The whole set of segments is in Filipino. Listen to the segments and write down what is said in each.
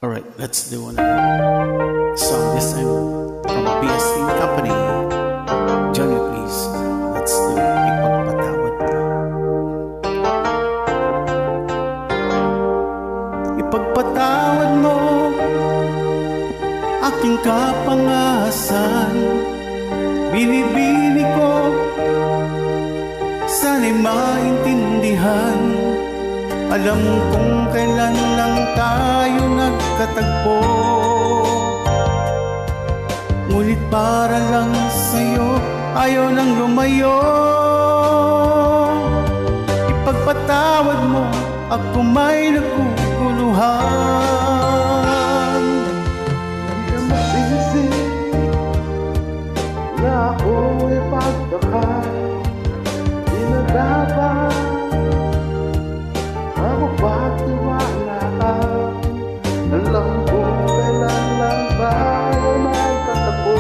Alright, let's do another song this time from PST Company. Join me please. Let's do Ipagpatawad Mo. Ipagpatawad mo aking kapangasan. Binibini ko, sana'y maintindihan. Alam kong kailan lang tayo nagkatagpo, ngunit para lang sa'yo ayaw nang lumayo. Ipagpatawad mo ako may nagkukuluhan. Hindi ka magsisi na ako'y pagdaka. Di na dapat mapagtiwala ka. Alam kong kailan lang tayo nagkatagpo,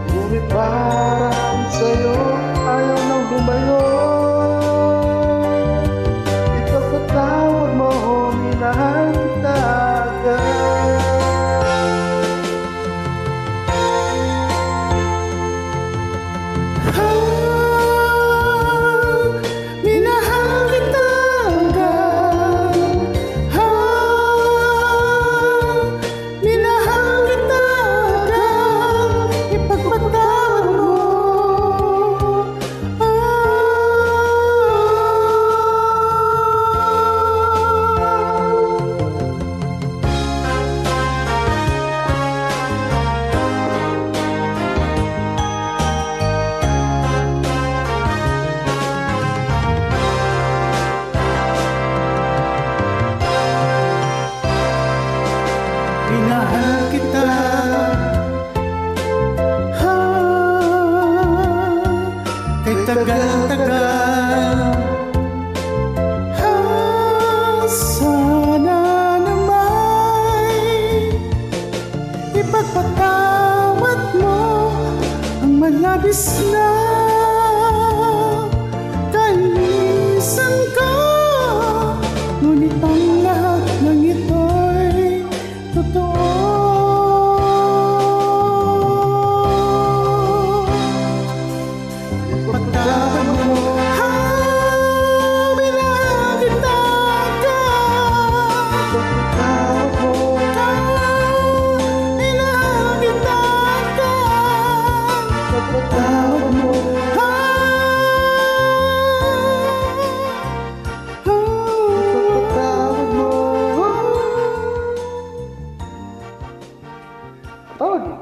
ngunit parang sa'yo ayaw nang lumayo. Ipagpatawad mo, minahal kita agad. Minahal kita, kay tagal-tagal. Sana naman ipagpatawad mo ang malabis na kalinisan ko, ngunit ang lahat ng ito'y totoo. Ipagpatawad mo, minahal kita agad. Ipagpatawad mo, minahal kita agad. Ipagpatawad mo, ipagpatawad mo. Tawag mo.